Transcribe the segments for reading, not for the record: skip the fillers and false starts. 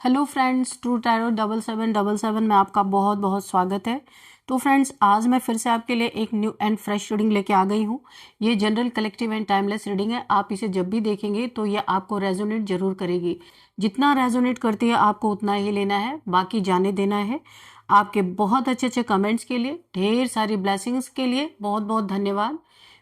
Hello friends, true tarot 7777 में आपका बहुत बहुत स्वागत है। तो फ्रेंड्स, आज मैं फिर से आपके लिए एक न्यू एंड फ्रेश रीडिंग लेके आ गई हूँ। ये general, collective and timeless reading है। आप इसे जब भी देखेंगे तो ये आपको रेजोनेट जरूर करेगी। जितना रेजोनेट करती है आपको उतना ही लेना है, बाकी जाने देना है। आपके बहुत अच्छे अच्छे कमेंट्स के लिए, ढेर सारी ब्लेसिंग्स के लिए बहुत बहुत धन्यवाद।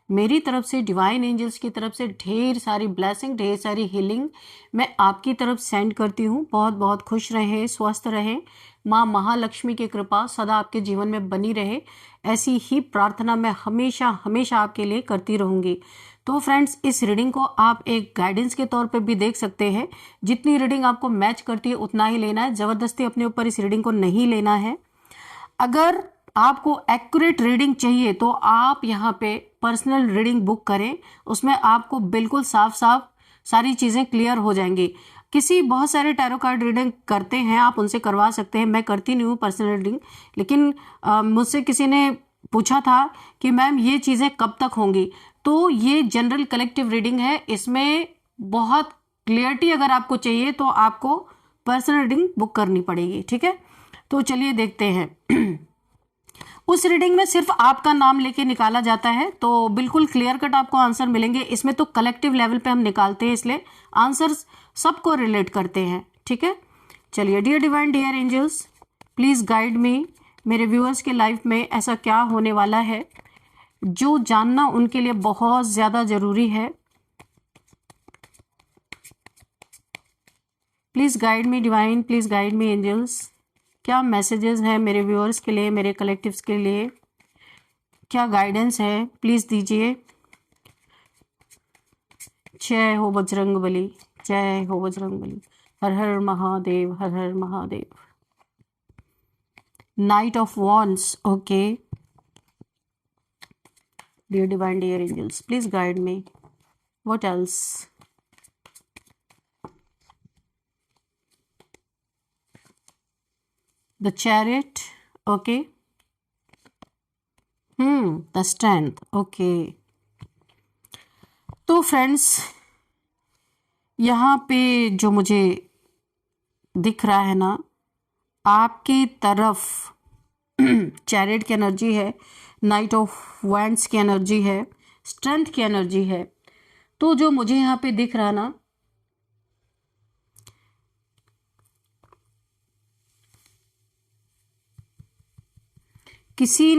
मेरी तरफ से, डिवाइन एंजल्स की तरफ से ढेर सारी ब्लेसिंग, ढेर सारी हीलिंग मैं आपकी तरफ सेंड करती हूँ। बहुत बहुत खुश रहें, स्वस्थ रहें। माँ महालक्ष्मी की कृपा सदा आपके जीवन में बनी रहे, ऐसी ही प्रार्थना मैं हमेशा हमेशा आपके लिए करती रहूँगी। तो फ्रेंड्स, इस रीडिंग को आप एक गाइडेंस के तौर पे भी देख सकते हैं। जितनी रीडिंग आपको मैच करती है उतना ही लेना है, ज़बरदस्ती अपने ऊपर इस रीडिंग को नहीं लेना है। अगर आपको एक्यूरेट रीडिंग चाहिए तो आप यहाँ पे पर्सनल रीडिंग बुक करें, उसमें आपको बिल्कुल साफ साफ सारी चीज़ें क्लियर हो जाएंगी। बहुत सारे टैरो कार्ड रीडिंग करते हैं, आप उनसे करवा सकते हैं। मैं करती नहीं हूँ पर्सनल रीडिंग, लेकिन मुझसे किसी ने पूछा था कि मैम ये चीज़ें कब तक होंगी। तो ये जनरल कलेक्टिव रीडिंग है, इसमें बहुत क्लियरिटी अगर आपको चाहिए तो आपको पर्सनल रीडिंग बुक करनी पड़ेगी। ठीक है, तो चलिए देखते हैं। उस रीडिंग में सिर्फ आपका नाम लेके निकाला जाता है, तो बिल्कुल क्लियर कट आपको आंसर मिलेंगे। इसमें तो कलेक्टिव लेवल पे हम निकालते हैं, इसलिए आंसर्स सबको रिलेट करते हैं। ठीक है, चलिए। Dear divine, dear angels, please guide me. मेरे व्यूअर्स के लाइफ में ऐसा क्या होने वाला है जो जानना उनके लिए बहुत ज्यादा जरूरी है। Please guide me divine, please guide me angels. क्या मैसेजेस हैं मेरे व्यूअर्स के लिए, मेरे कलेक्टिव्स के लिए, क्या गाइडेंस है, प्लीज दीजिए। जय हो बजरंगबली, जय हो बजरंगबली। हर हर महादेव, हर हर Mahadev. Knight of wands, okay. Dear divine, dear angels, please guide me. What else? The chariot, okay. The strength, okay. तो फ्रेंड्स, यहाँ पे जो मुझे दिख रहा है ना, आपके तरफ चैरियट की एनर्जी है, नाइट ऑफ वैंड्स की एनर्जी है, स्ट्रेंथ की एनर्जी है। तो जो मुझे यहाँ पे दिख रहा ना, किसी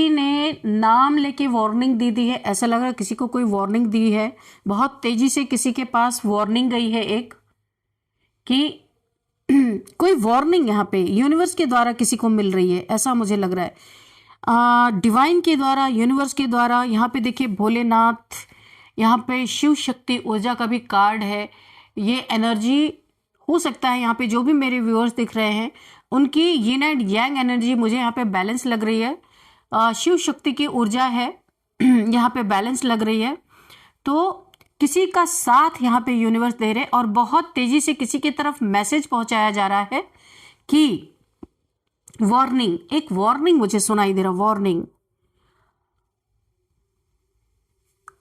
ने नाम लेके वार्निंग दी है। ऐसा लग रहा है किसी को कोई वार्निंग दी है, बहुत तेजी से किसी के पास वार्निंग गई है एक, कि कोई वार्निंग यहाँ पे यूनिवर्स के द्वारा किसी को मिल रही है, ऐसा मुझे लग रहा है। डिवाइन के द्वारा, यूनिवर्स के द्वारा। यहाँ पे देखिए भोलेनाथ, यहाँ पे शिव शक्ति ऊर्जा का भी कार्ड है। ये एनर्जी हो सकता है, यहाँ पे जो भी मेरे व्यूअर्स दिख रहे हैं उनकी यिन एंड यांग एनर्जी मुझे यहाँ पे बैलेंस लग रही है। शिव शक्ति की ऊर्जा है, यहाँ पे बैलेंस लग रही है। तो किसी का साथ यहाँ पे यूनिवर्स दे रहे, और बहुत तेजी से किसी की तरफ मैसेज पहुंचाया जा रहा है कि वार्निंग, एक वार्निंग मुझे सुनाई दे रहा, वार्निंग,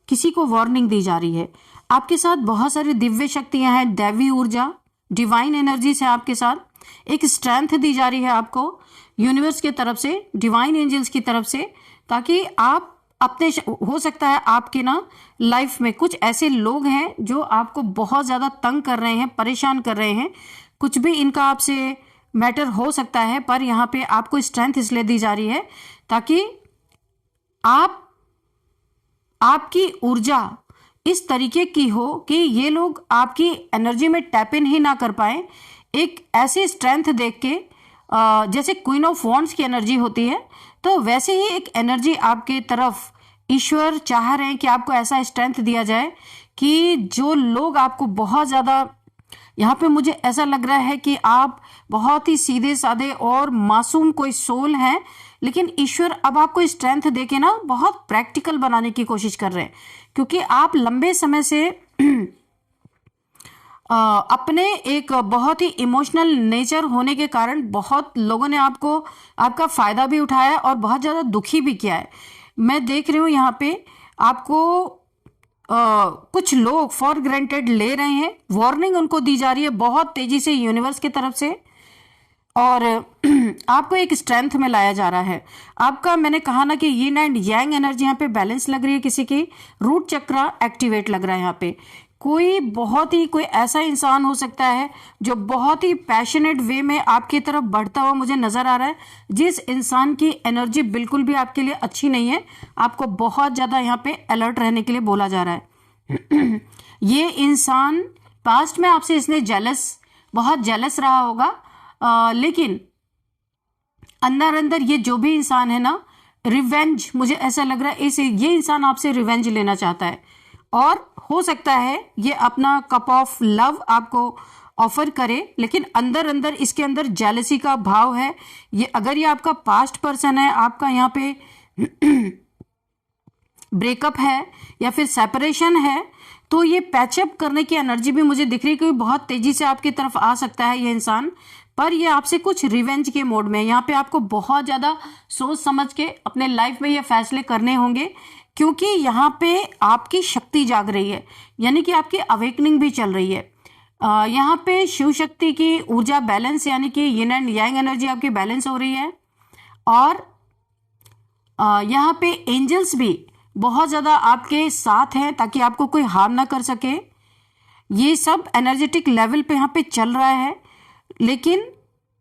किसी को वार्निंग दी जा रही है। आपके साथ बहुत सारी दिव्य शक्तियां हैं, दैवी ऊर्जा, डिवाइन एनर्जी से आपके साथ एक स्ट्रेंथ दी जा रही है आपको यूनिवर्स की तरफ से, डिवाइन एंजल्स की तरफ से, ताकि आप अपने, हो सकता है आपके ना लाइफ में कुछ ऐसे लोग हैं जो आपको बहुत ज्यादा तंग कर रहे हैं, परेशान कर रहे हैं। कुछ भी इनका आपसे मैटर हो सकता है, पर यहाँ पे आपको स्ट्रेंथ इसलिए दी जा रही है ताकि आपकी ऊर्जा इस तरीके की हो कि ये लोग आपकी एनर्जी में टैप इन ही ना कर पाए। एक ऐसी स्ट्रेंथ देख के, जैसे क्वीन ऑफ वॉन्ड्स की एनर्जी होती है, तो वैसे ही एक एनर्जी आपके तरफ ईश्वर चाह रहे हैं कि आपको ऐसा स्ट्रेंथ दिया जाए कि जो लोग आपको बहुत ज्यादा, यहाँ पे मुझे ऐसा लग रहा है कि आप बहुत ही सीधे साधे और मासूम कोई सोल हैं, लेकिन ईश्वर अब आपको स्ट्रेंथ देके ना बहुत प्रैक्टिकल बनाने की कोशिश कर रहे हैं, क्योंकि आप लंबे समय से अपने एक बहुत ही इमोशनल नेचर होने के कारण बहुत लोगों ने आपका फायदा भी उठाया और बहुत ज्यादा दुखी भी किया है। मैं देख रही हूँ यहाँ पे आपको कुछ लोग फॉर ग्रांटेड ले रहे हैं। वार्निंग उनको दी जा रही है बहुत तेजी से यूनिवर्स की तरफ से, और आपको एक स्ट्रेंथ में लाया जा रहा है। आपका, मैंने कहा ना कि यिन एंड यांग एनर्जी यहाँ पे बैलेंस लग रही है, किसी की रूट चक्र एक्टिवेट लग रहा है यहाँ पे। कोई ऐसा इंसान हो सकता है जो बहुत ही पैशनेट वे में आपकी तरफ बढ़ता हुआ मुझे नजर आ रहा है, जिस इंसान की एनर्जी बिल्कुल भी आपके लिए अच्छी नहीं है। आपको बहुत ज्यादा यहाँ पे अलर्ट रहने के लिए बोला जा रहा है। ये इंसान पास्ट में आपसे इसने बहुत जेलस रहा होगा, लेकिन अंदर अंदर ये जो भी इंसान है ना, रिवेंज, मुझे ऐसा लग रहा है ये इंसान आपसे रिवेंज लेना चाहता है, और हो सकता है ये अपना कप ऑफ लव आपको ऑफर करे, लेकिन अंदर अंदर इसके अंदर जेलसी का भाव है। ये अगर ये आपका पास्ट पर्सन है, आपका यहाँ पे ब्रेकअप है या फिर सेपरेशन है, तो ये पैचअप करने की एनर्जी भी मुझे दिख रही है कि बहुत तेजी से आपकी तरफ आ सकता है ये इंसान, पर ये आपसे कुछ रिवेंज के मोड में। यहाँ पे आपको बहुत ज्यादा सोच समझ के अपने लाइफ में ये फैसले करने होंगे, क्योंकि यहाँ पे आपकी शक्ति जाग रही है, यानी कि आपकी अवेकनिंग भी चल रही है। यहाँ पे शिव शक्ति की ऊर्जा बैलेंस, यानी कि यिन एंड यांग एनर्जी आपकी बैलेंस हो रही है, और यहाँ पे एंजल्स भी बहुत ज्यादा आपके साथ हैं ताकि आपको कोई हार्म ना कर सके। ये सब एनर्जेटिक लेवल पे यहाँ पे चल रहा है, लेकिन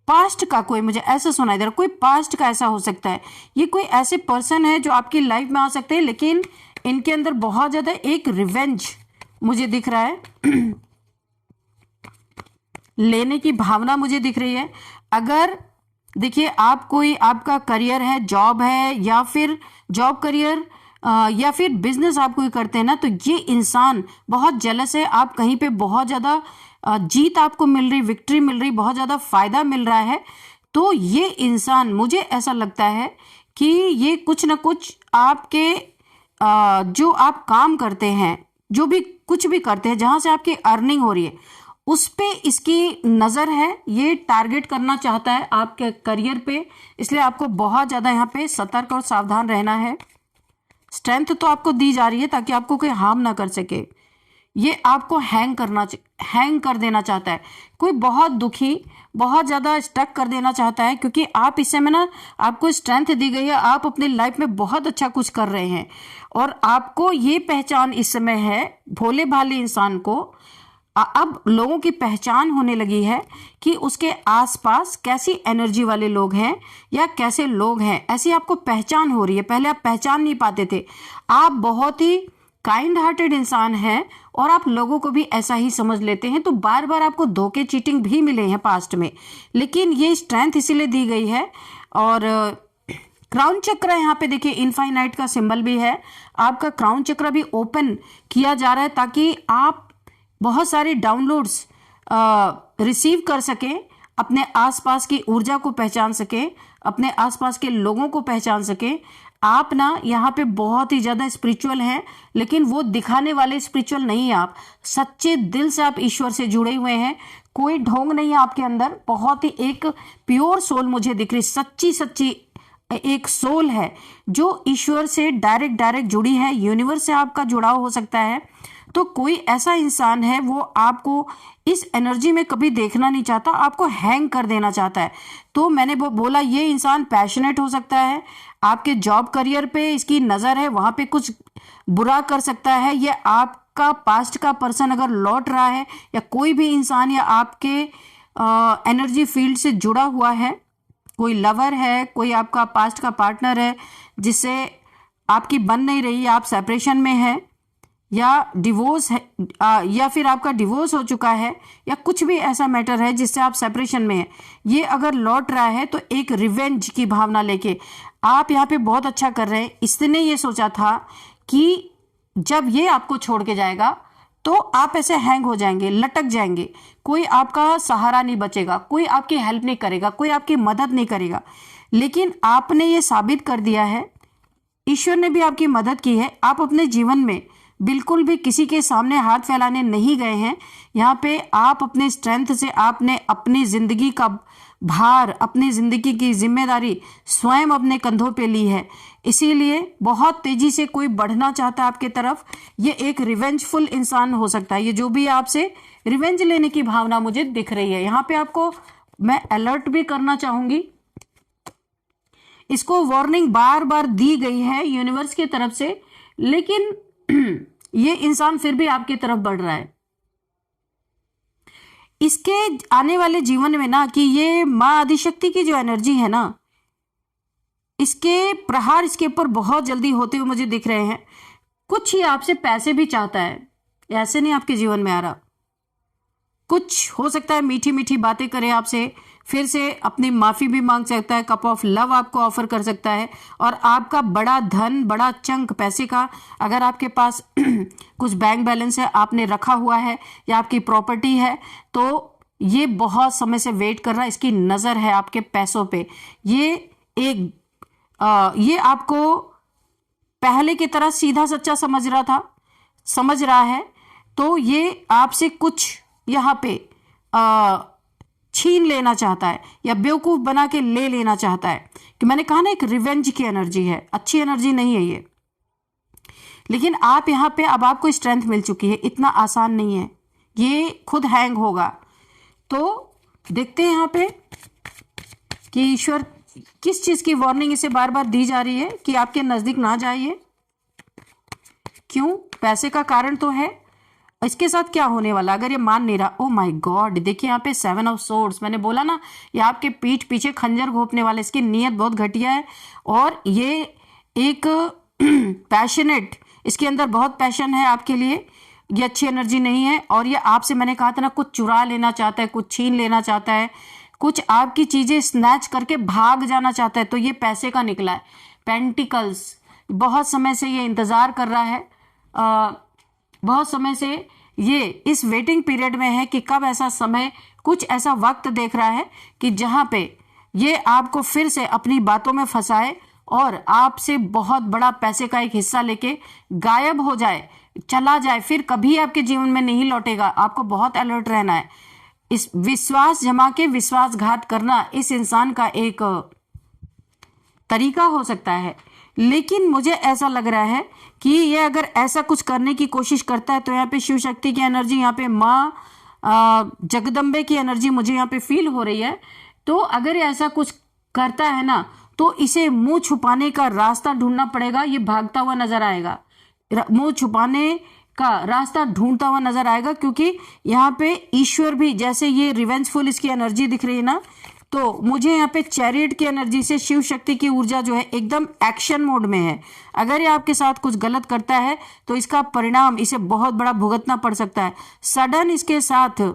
पास्ट का कोई, मुझे ऐसा सुनाई दे रहा, कोई पास्ट का ऐसा हो सकता है। ये कोई ऐसे पर्सन है जो आपकी लाइफ में आ सकते हैं, लेकिन इनके अंदर बहुत ज्यादा एक रिवेंज मुझे दिख रहा है, लेने की भावना मुझे दिख रही है। अगर देखिए, आपका करियर है, जॉब है, या फिर जॉब करियर या फिर बिजनेस आप कोई करते हैं ना, तो ये इंसान बहुत जेलस है। आप कहीं पे बहुत ज्यादा जीत आपको मिल रही, विक्ट्री मिल रही, बहुत ज्यादा फायदा मिल रहा है, तो ये इंसान, मुझे ऐसा लगता है कि ये कुछ ना कुछ आपके जो आप काम करते हैं, जो भी कुछ भी करते हैं, जहां से आपकी अर्निंग हो रही है, उस पे इसकी नजर है। ये टारगेट करना चाहता है आपके करियर पे, इसलिए आपको बहुत ज्यादा यहाँ पे सतर्क और सावधान रहना है। स्ट्रेंथ तो आपको दी जा रही है ताकि आपको कोई हार्म ना कर सके। ये आपको हैंग कर देना चाहता है, कोई बहुत दुखी, बहुत ज्यादा स्टक कर देना चाहता है, क्योंकि आप इस समय ना, आपको स्ट्रेंथ दी गई है, आप अपनी लाइफ में बहुत अच्छा कुछ कर रहे हैं, और आपको ये पहचान इस समय है, भोले भाले इंसान को अब लोगों की पहचान होने लगी है कि उसके आसपास कैसी एनर्जी वाले लोग हैं या कैसे लोग हैं, ऐसी आपको पहचान हो रही है। पहले आप पहचान नहीं पाते थे। आप बहुत ही काइंड हार्टेड इंसान हैं और आप लोगों को भी ऐसा ही समझ लेते हैं, तो बार बार आपको धोखे, चीटिंग भी मिले हैं पास्ट में, लेकिन ये स्ट्रेंथ इसीलिए दी गई है। और क्राउन चक्र यहाँ पे देखिए, इनफाइनाइट का सिंबल भी है। आपका क्राउन चक्र भी ओपन किया जा रहा है ताकि आप बहुत सारे डाउनलोड्स रिसीव कर सके, अपने आसपास की ऊर्जा को पहचान सके, अपने आसपास के लोगों को पहचान सके। आप ना यहाँ पे बहुत ही ज्यादा स्पिरिचुअल हैं, लेकिन वो दिखाने वाले स्पिरिचुअल नहीं है। आप सच्चे दिल से आप ईश्वर से जुड़े हुए हैं, कोई ढोंग नहीं है आपके अंदर। बहुत ही एक प्योर सोल मुझे दिख रही, सच्ची एक सोल है जो ईश्वर से डायरेक्ट जुड़ी है। यूनिवर्स से आपका जुड़ाव हो सकता है। तो कोई ऐसा इंसान है, वो आपको इस एनर्जी में कभी देखना नहीं चाहता, आपको हैंग कर देना चाहता है। तो मैंने बोला ये इंसान पैशनेट हो सकता है, आपके जॉब करियर पे इसकी नजर है, वहां पे कुछ बुरा कर सकता है। ये आपका पास्ट का पर्सन अगर लौट रहा है, या कोई भी इंसान या आपके एनर्जी फील्ड से जुड़ा हुआ है, कोई लवर है, कोई आपका पास्ट का पार्टनर है जिससे आपकी बन नहीं रही, आप सेपरेशन में है, या डिवोर्स है, या फिर आपका डिवोर्स हो चुका है, या कुछ भी ऐसा मैटर है जिससे आप सेपरेशन में है, ये अगर लौट रहा है तो एक रिवेंज की भावना लेके आप यहाँ पे बहुत अच्छा कर रहे हैं। इसने ये सोचा था कि जब ये आपको छोड़ के जाएगा तो आप ऐसे हैंग हो जाएंगे, लटक जाएंगे, कोई आपका सहारा नहीं बचेगा, कोई आपकी हेल्प नहीं करेगा, कोई आपकी मदद नहीं करेगा। लेकिन आपने ये साबित कर दिया है, ईश्वर ने भी आपकी मदद की है। आप अपने जीवन में बिल्कुल भी किसी के सामने हाथ फैलाने नहीं गए हैं। यहाँ पे आप अपने स्ट्रेंथ से आपने अपनी जिंदगी का भार, अपनी जिंदगी की जिम्मेदारी स्वयं अपने कंधों पे ली है, इसीलिए बहुत तेजी से कोई बढ़ना चाहता है आपके तरफ। ये एक रिवेंजफुल इंसान हो सकता है, ये जो भी आपसे रिवेंज लेने की भावना मुझे दिख रही है। यहाँ पे आपको मैं अलर्ट भी करना चाहूंगी, इसको वार्निंग बार बार दी गई है यूनिवर्स की तरफ से, लेकिन ये इंसान फिर भी आपकी तरफ बढ़ रहा है। इसके आने वाले जीवन में ना कि ये माँ आदिशक्ति की जो एनर्जी है ना, इसके प्रहार इसके ऊपर बहुत जल्दी होते हुए मुझे दिख रहे हैं। कुछ ही आपसे पैसे भी चाहता है, ऐसे नहीं आपके जीवन में आ रहा। कुछ हो सकता है मीठी मीठी बातें करे आपसे, फिर से अपनी माफी भी मांग सकता है, कप ऑफ लव आपको ऑफर कर सकता है। और आपका बड़ा धन, बड़ा चंक पैसे का अगर आपके पास कुछ बैंक बैलेंस है, आपने रखा हुआ है या आपकी प्रॉपर्टी है, तो ये बहुत समय से वेट कर रहा है, इसकी नजर है आपके पैसों पे। ये आपको पहले की तरह सीधा सच्चा समझ रहा है, तो ये आपसे कुछ यहाँ पे छीन लेना चाहता है या बेवकूफ बना के ले लेना चाहता है। कि मैंने कहा ना, एक रिवेंज की एनर्जी है, अच्छी एनर्जी नहीं है ये। लेकिन आप यहाँ पे अब आपको स्ट्रेंथ मिल चुकी है, इतना आसान नहीं है, ये खुद हैंग होगा। तो देखते हैं यहाँ पे कि ईश्वर किस चीज की वार्निंग इसे बार बार दी जा रही है कि आपके नजदीक ना जाइए। क्यों? पैसे का कारण तो है, इसके साथ क्या होने वाला अगर ये मान नहीं रहा। ओ माय गॉड, देखिए यहाँ पे 7 ऑफ सोर्ड्स, मैंने बोला ना ये आपके पीठ पीछे खंजर घोंपने वाला, इसकी नीयत बहुत घटिया है। और ये एक पैशनेट, इसके अंदर बहुत पैशन है आपके लिए, ये अच्छी एनर्जी नहीं है। और ये आपसे, मैंने कहा था ना, कुछ चुरा लेना चाहता है, कुछ छीन लेना चाहता है, कुछ आपकी चीजें स्नैच करके भाग जाना चाहता है। तो ये पैसे का निकला है, पेंटिकल्स। बहुत समय से ये इंतजार कर रहा है, बहुत समय से ये इस वेटिंग पीरियड में है कि कब ऐसा समय, कुछ ऐसा वक्त देख रहा है कि जहां पे ये आपको फिर से अपनी बातों में फंसाए और आपसे बहुत बड़ा पैसे का एक हिस्सा लेके गायब हो जाए, चला जाए, फिर कभी आपके जीवन में नहीं लौटेगा। आपको बहुत अलर्ट रहना है। इस विश्वास जमा के विश्वासघात करना इस इंसान का एक तरीका हो सकता है। लेकिन मुझे ऐसा लग रहा है कि ये अगर ऐसा कुछ करने की कोशिश करता है तो यहाँ पे शिव शक्ति की एनर्जी, यहाँ पे माँ जगदम्बे की एनर्जी मुझे यहाँ पे फील हो रही है। तो अगर ये ऐसा कुछ करता है ना, तो इसे मुंह छुपाने का रास्ता ढूंढना पड़ेगा। ये भागता हुआ नजर आएगा, मुंह छुपाने का रास्ता ढूंढता हुआ नजर आएगा, क्योंकि यहाँ पे ईश्वर भी, जैसे ये रिवेंजफुल इसकी एनर्जी दिख रही है ना, तो मुझे यहाँ पे चैरियट की एनर्जी से शिव शक्ति की ऊर्जा जो है एकदम एक्शन मोड में है। अगर ये आपके साथ कुछ गलत करता है तो इसका परिणाम इसे बहुत बड़ा भुगतना पड़ सकता है। सडन इसके साथ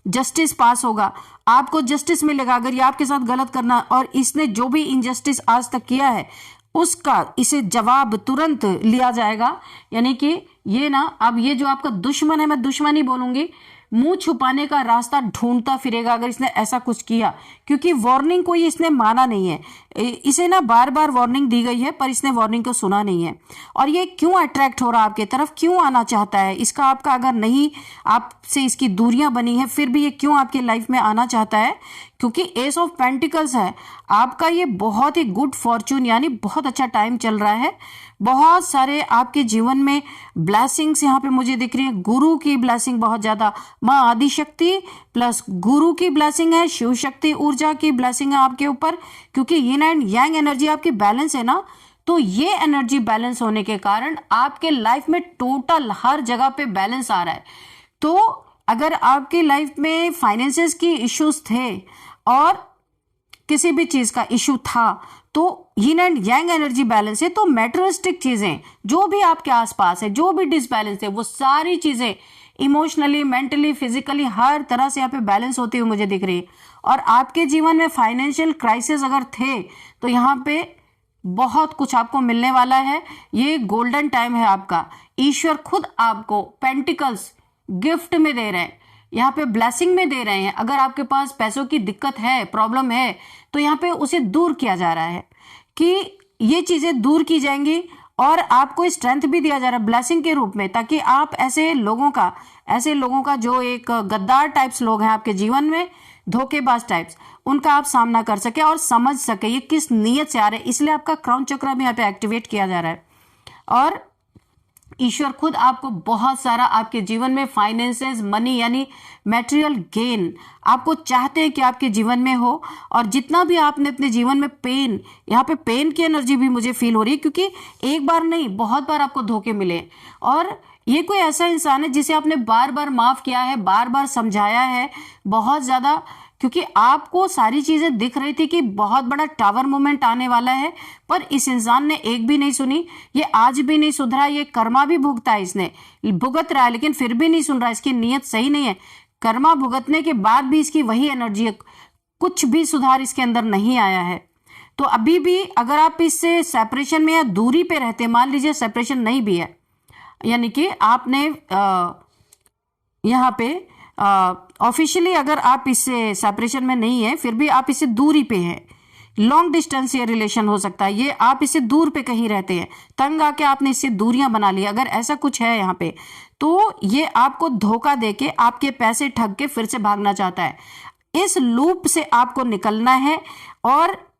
जस्टिस पास होगा, आपको जस्टिस मिलेगा अगर ये आपके साथ गलत करना, और इसने जो भी इनजस्टिस आज तक किया है उसका इसे जवाब तुरंत लिया जाएगा। यानी कि ये ना, अब ये जो आपका दुश्मन है, मैं दुश्मन ही बोलूंगी, मुंह छुपाने का रास्ता ढूंढता फिरेगा अगर इसने ऐसा कुछ किया, क्योंकि वार्निंग को ये इसने माना नहीं है। इसे ना बार बार वार्निंग दी गई है पर इसने वार्निंग को सुना नहीं है। और ये क्यों अट्रैक्ट हो रहा है आपके तरफ, क्यों आना चाहता है, इसका आपका अगर नहीं, आपसे इसकी दूरियां बनी है, फिर भी ये क्यों आपके लाइफ में आना चाहता है? क्योंकि एस ऑफ पेंटिकल्स है आपका, ये बहुत ही गुड फॉर्चून, यानी बहुत अच्छा टाइम चल रहा है। बहुत सारे आपके जीवन में ब्लेसिंग्स यहाँ पे मुझे दिख रही है। गुरु की ब्लेसिंग बहुत ज्यादा, माँ आदिशक्ति प्लस गुरु की ब्लेसिंग है, शिव शक्ति ऊर्जा की ब्लेसिंग है आपके ऊपर। क्योंकि यिन एंड यांग एनर्जी आपकी बैलेंस है ना, तो ये एनर्जी बैलेंस होने के कारण आपके लाइफ में टोटल हर जगह पे बैलेंस आ रहा है। तो अगर आपकी लाइफ में फाइनेंसेस की इश्यूज थे और किसी भी चीज का इशू था, तो yin and yang energy balance है, तो मैटेरियलिस्टिक चीजें जो भी आपके आसपास है, जो भी डिसबैलेंस है, वो सारी चीजें इमोशनली, मेंटली, फिजिकली हर तरह से यहाँ पे बैलेंस होती हुई मुझे दिख रही है। और आपके जीवन में फाइनेंशियल क्राइसिस अगर थे तो यहाँ पे बहुत कुछ आपको मिलने वाला है। ये गोल्डन टाइम है आपका। ईश्वर खुद आपको पेंटिकल्स गिफ्ट में दे रहे हैं, यहाँ पे ब्लेसिंग में दे रहे हैं। अगर आपके पास पैसों की दिक्कत है, प्रॉब्लम है, तो यहाँ पे उसे दूर किया जा रहा है कि ये चीजें दूर की जाएंगी और आपको स्ट्रेंथ भी दिया जा रहा है ब्लेसिंग के रूप में, ताकि आप ऐसे लोगों का जो एक गद्दार टाइप्स लोग हैं आपके जीवन में, धोखेबाज टाइप्स, उनका आप सामना कर सके और समझ सके ये किस नीयत से आ रहे हैं। इसलिए आपका क्राउन चक्र भी यहाँ पे एक्टिवेट किया जा रहा है। और ईश्वर खुद आपको बहुत सारा आपके जीवन में फाइनेंसेस, मनी यानी मैटेरियल गेन आपको चाहते हैं कि आपके जीवन में हो। और जितना भी आपने अपने जीवन में पेन, यहाँ पे पेन की एनर्जी भी मुझे फील हो रही है, क्योंकि एक बार नहीं बहुत बार आपको धोखे मिले। और ये कोई ऐसा इंसान है जिसे आपने बार बार माफ किया है, बार बार समझाया है बहुत ज्यादा, क्योंकि आपको सारी चीजें दिख रही थी कि बहुत बड़ा टावर मोमेंट आने वाला है, पर इस इंसान ने एक भी नहीं सुनी। ये आज भी नहीं सुधरा, ये कर्मा भी भुगता है, इसने भुगत रहा है लेकिन फिर भी नहीं सुन रहा। इसकी नीयत सही नहीं है। कर्मा भुगतने के बाद भी इसकी वही एनर्जी है, कुछ भी सुधार इसके अंदर नहीं आया है। तो अभी भी अगर आप इससे सेपरेशन में या दूरी पे रहते, मान लीजिए सेपरेशन नहीं भी है, यानी कि आपने यहाँ पे ऑफिशियली अगर आप इससे सेपरेशन में नहीं है, फिर भी आप इससे दूरी पे हैं, लॉन्ग डिस्टेंस ये रिलेशन हो सकता है, ये आप इससे दूर पे कहीं रहते हैं, तंग आके आपने इससे दूरियां बना ली, अगर ऐसा कुछ है यहाँ पे, तो ये आपको धोखा देके आपके पैसे ठग के फिर से भागना चाहता है। इस लूप से आपको निकलना है। और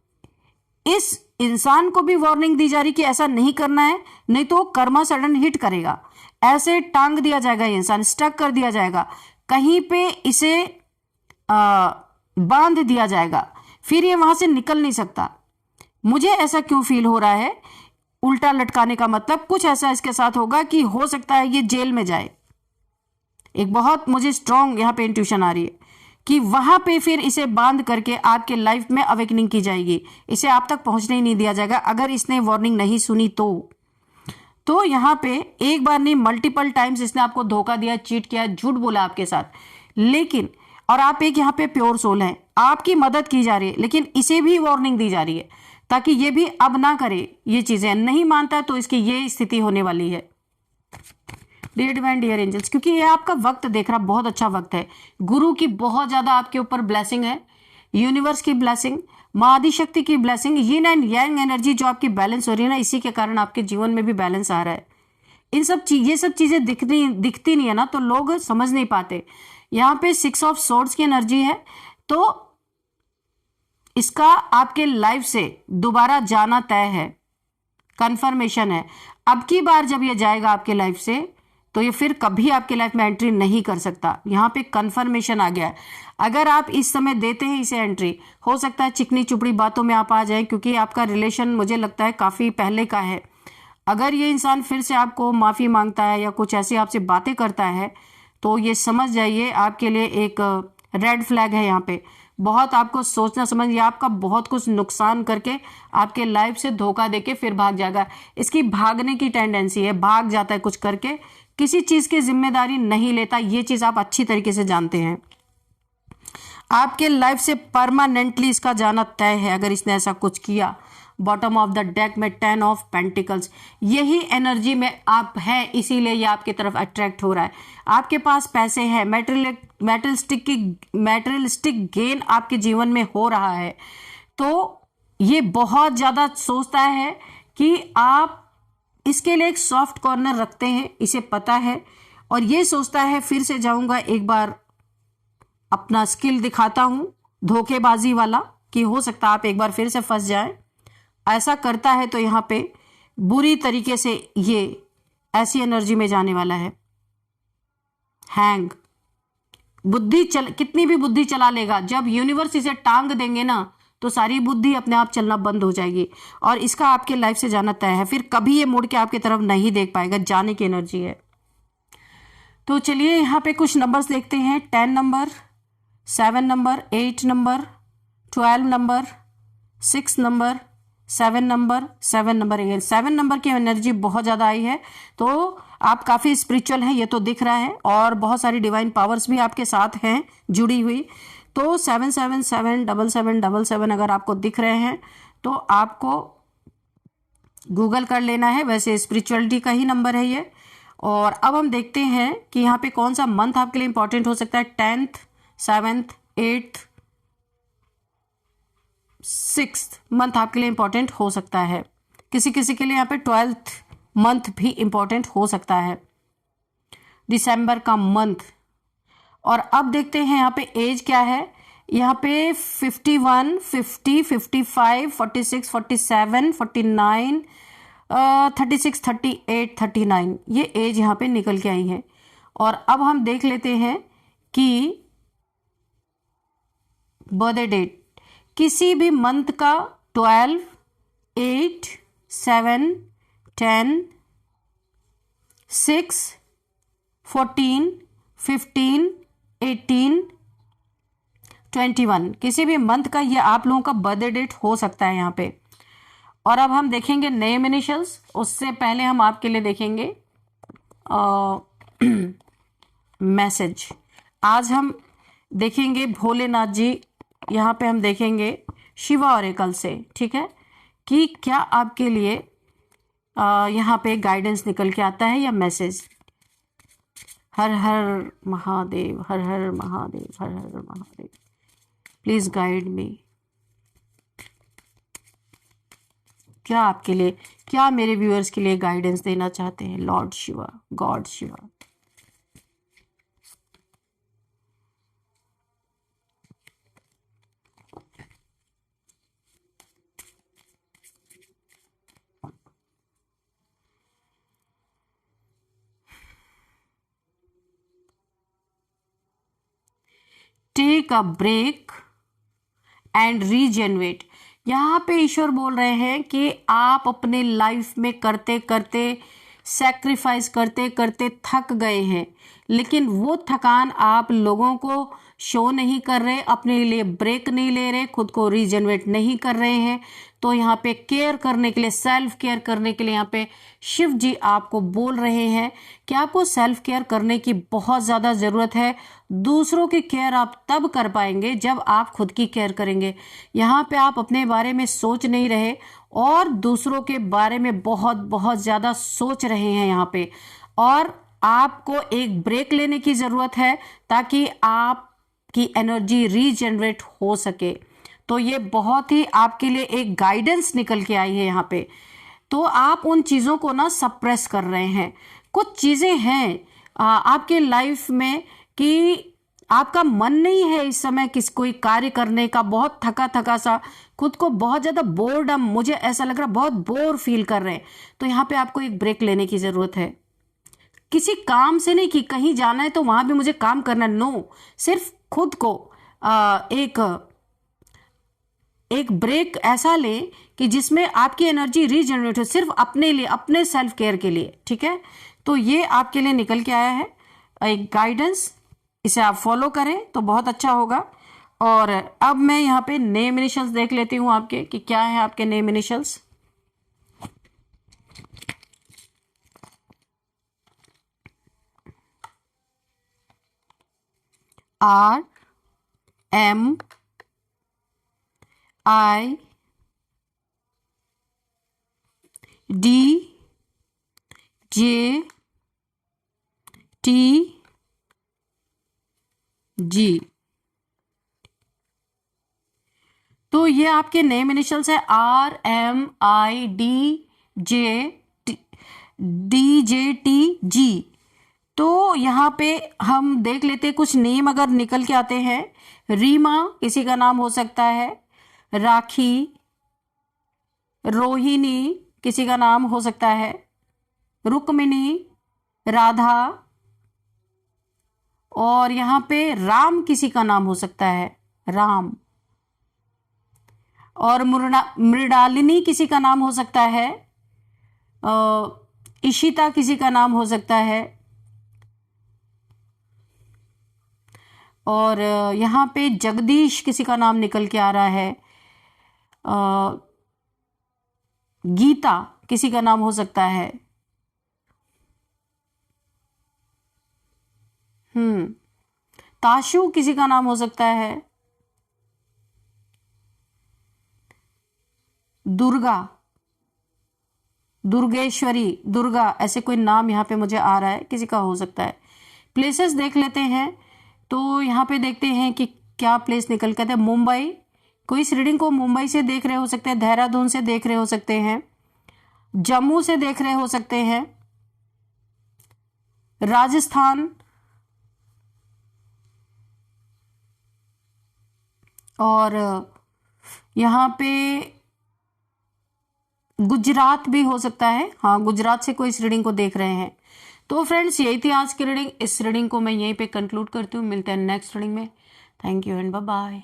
इस इंसान को भी वार्निंग दी जा रही कि ऐसा नहीं करना है, नहीं तो कर्मा सडन हिट करेगा, ऐसे टांग दिया जाएगा, ये इंसान स्टक कर दिया जाएगा, कहीं पे इसे बांध दिया जाएगा, फिर ये वहां से निकल नहीं सकता। मुझे ऐसा क्यों फील हो रहा है, उल्टा लटकाने का मतलब कुछ ऐसा इसके साथ होगा कि हो सकता है ये जेल में जाए। एक बहुत मुझे स्ट्रांग यहाँ पे इंट्यूशन आ रही है कि वहां पे फिर इसे बांध करके आपके लाइफ में अवेकनिंग की जाएगी, इसे आप तक पहुंचने ही नहीं दिया जाएगा अगर इसने वार्निंग नहीं सुनी तो यहाँ पे एक बार नहीं मल्टीपल टाइम्स इसने आपको धोखा दिया, चीट किया, झूठ बोला आपके साथ। लेकिन और आप एक यहाँ पे प्योर सोल हैं, आपकी मदद की जा रही है, लेकिन इसे भी वार्निंग दी जा रही है ताकि ये भी अब ना करे ये चीजें। नहीं मानता तो इसकी ये स्थिति होने वाली है। डियर डिवाइन, डियर एंजल्स, क्योंकि ये आपका वक्त देख रहा, बहुत अच्छा वक्त है। गुरु की बहुत ज्यादा आपके ऊपर ब्लेसिंग है, यूनिवर्स की ब्लेसिंग, माँ आदिशक्ति की blessing, yin and yang energy जो आपकी बैलेंस हो रही है ना, इसी के कारण आपके जीवन में भी बैलेंस आ रहा है। ये सब चीजें दिखती नहीं है ना, तो लोग समझ नहीं पाते। यहाँ पे 6 ऑफ सोर्ड्स की एनर्जी है, तो इसका आपके लाइफ से दोबारा जाना तय है, कंफर्मेशन है। अब की बार जब ये जाएगा आपके लाइफ से, तो ये फिर कभी आपके लाइफ में एंट्री नहीं कर सकता। यहाँ पे कंफर्मेशन आ गया है। अगर आप इस समय देते हैं इसे एंट्री, हो सकता है चिकनी चुपड़ी बातों में आप आ जाए, क्योंकि आपका रिलेशन मुझे लगता है काफी पहले का है। अगर ये इंसान फिर से आपको माफी मांगता है या कुछ ऐसी आपसे बातें करता है, तो ये समझ जाइए आपके लिए एक रेड फ्लैग है। यहाँ पे बहुत आपको सोचना समझ, या आपका बहुत कुछ नुकसान करके आपके लाइफ से धोखा देके फिर भाग जाएगा। इसकी भागने की टेंडेंसी है, भाग जाता है कुछ करके, किसी चीज की जिम्मेदारी नहीं लेता। ये चीज आप अच्छी तरीके से जानते हैं। आपके लाइफ से परमानेंटली इसका जाना तय है अगर इसने ऐसा कुछ किया। बॉटम ऑफ द डेक में 10 ऑफ पेंटिकल्स, यही एनर्जी में आप हैं, इसीलिए ये आपकी तरफ अट्रैक्ट हो रहा है। आपके पास पैसे हैं, मैटेरियलिस्टिक गेन आपके जीवन में हो रहा है, तो ये बहुत ज्यादा सोचता है कि आप इसके लिए एक सॉफ्ट कॉर्नर रखते हैं, इसे पता है। और ये सोचता है फिर से जाऊंगा, एक बार अपना स्किल दिखाता हूं धोखेबाजी वाला, कि हो सकता है आप एक बार फिर से फंस जाएं। ऐसा करता है तो यहाँ पे बुरी तरीके से ये ऐसी एनर्जी में जाने वाला है। हैंग, कितनी भी बुद्धि चला लेगा, जब यूनिवर्स इसे टांग देंगे ना, तो सारी बुद्धि अपने आप चलना बंद हो जाएगी और इसका आपके लाइफ से जाना तय है। फिर कभी ये मुड़ के आपकी तरफ नहीं देख पाएगा, जाने की एनर्जी है। तो चलिए यहाँ पे कुछ नंबर्स देखते हैं। 10 number, 7 number, 8 number, 12 number, 6 number, 7 number, 7 number again. 7 number की एनर्जी बहुत ज्यादा आई है, तो आप काफी स्पिरिचुअल हैं, ये तो दिख रहा है, और बहुत सारी डिवाइन पावर्स भी आपके साथ हैं जुड़ी हुई। तो 7777777 अगर आपको दिख रहे हैं तो आपको गूगल कर लेना है। वैसे स्पिरिचुअलिटी का ही नंबर है ये। और अब हम देखते हैं कि यहाँ पे कौन सा मंथ आपके लिए इंपॉर्टेंट हो सकता है। 10th, 7th, 8th, 6th month आपके लिए इंपॉर्टेंट हो सकता है। किसी किसी के लिए यहाँ पे 12th मंथ भी इंपॉर्टेंट हो सकता है, दिसंबर का मंथ। और अब देखते हैं यहाँ पे एज क्या है। यहाँ पे 51, 50, 55, 46, 47, 49, 36, 38, 39 ये एज यहाँ पे निकल के आई है। और अब हम देख लेते हैं कि बर्थडे डेट किसी भी मंथ का 12, 8, 7, 10, 6, 14, 15, 18, 21 किसी भी मंथ का ये आप लोगों का बर्थडे डेट हो सकता है यहाँ पे। और अब हम देखेंगे नेम इनिशियल्स, उससे पहले हम आपके लिए देखेंगे मैसेज। आज हम देखेंगे भोलेनाथ जी, यहाँ पे हम देखेंगे शिवा ऑरेकल से, ठीक है, कि क्या आपके लिए यहाँ पे गाइडेंस निकल के आता है या मैसेज। हर हर महादेव, हर हर महादेव, हर हर महादेव, प्लीज गाइड मी। क्या आपके लिए, क्या मेरे व्यूअर्स के लिए गाइडेंस देना चाहते हैं lord Shiva, god Shiva. Take a break and regenerate. यहाँ पे ईश्वर बोल रहे हैं कि आप अपने लाइफ में करते करते, सैक्रिफाइस करते करते थक गए हैं, लेकिन वो थकान आप लोगों को शो नहीं कर रहे, अपने लिए ब्रेक नहीं ले रहे, खुद को रीजनरेट नहीं कर रहे हैं। तो यहाँ पे केयर करने के लिए, सेल्फ केयर करने के लिए यहाँ पे शिव जी आपको बोल रहे हैं कि आपको सेल्फ केयर करने की बहुत ज़्यादा ज़रूरत है। दूसरों की केयर आप तब कर पाएंगे जब आप खुद की केयर करेंगे। यहाँ पे आप अपने बारे में सोच नहीं रहे और दूसरों के बारे में बहुत बहुत ज़्यादा सोच रहे हैं यहाँ पे, और आपको एक ब्रेक लेने की ज़रूरत है ताकि आपकी एनर्जी रीजनरेट हो सके। तो ये बहुत ही आपके लिए एक गाइडेंस निकल के आई है यहाँ पे। तो आप उन चीज़ों को ना सप्रेस कर रहे हैं। कुछ चीज़ें हैं आपके लाइफ में कि आपका मन नहीं है इस समय किस कोई कार्य करने का, बहुत थका थका सा, खुद को बहुत ज़्यादा बोर्डम, मुझे ऐसा लग रहा बहुत बोर फील कर रहे हैं। तो यहाँ पे आपको एक ब्रेक लेने की ज़रूरत है। किसी काम से नहीं कि कहीं जाना है तो वहाँ भी मुझे काम करना, नो, सिर्फ खुद को एक ब्रेक ऐसा लें कि जिसमें आपकी एनर्जी रीजनरेट हो, सिर्फ अपने लिए, अपने सेल्फ केयर के लिए, ठीक है। तो ये आपके लिए निकल के आया है एक गाइडेंस, इसे आप फॉलो करें तो बहुत अच्छा होगा। और अब मैं यहाँ पे नेम इनिशियल्स देख लेती हूँ आपके कि क्या है आपके name initials. R M I D J T G। तो ये आपके नेम इनिशियल्स है RMIDJTG। तो यहाँ पे हम देख लेते हैं कुछ नेम अगर निकल के आते हैं। रीमा किसी का नाम हो सकता है, राखी, रोहिणी किसी का नाम हो सकता है, रुक्मिणी, राधा, और यहाँ पे राम किसी का नाम हो सकता है, राम, और मृणालिनी किसी का नाम हो सकता है, इशिता किसी का नाम हो सकता है, और यहाँ पे जगदीश किसी का नाम निकल के आ रहा है, गीता किसी का नाम हो सकता है, ताशु किसी का नाम हो सकता है, दुर्गा, दुर्गेश्वरी, दुर्गा, ऐसे कोई नाम यहाँ पे मुझे आ रहा है, किसी का हो सकता है। प्लेसेस देख लेते हैं। तो यहाँ पे देखते हैं कि क्या प्लेस निकल कर है। मुंबई, कोई इस रीडिंग को मुंबई से देख रहे हो सकते हैं, देहरादून से देख रहे हो सकते हैं, जम्मू से देख रहे हो सकते हैं, राजस्थान, और यहाँ पे गुजरात भी हो सकता है। हाँ, गुजरात से कोई इस रीडिंग को देख रहे हैं। तो फ्रेंड्स, यही थी आज की रीडिंग। इस रीडिंग को मैं यहीं पे कंक्लूड करती हूँ। मिलते हैं नेक्स्ट रीडिंग में। Thank you and bye bye.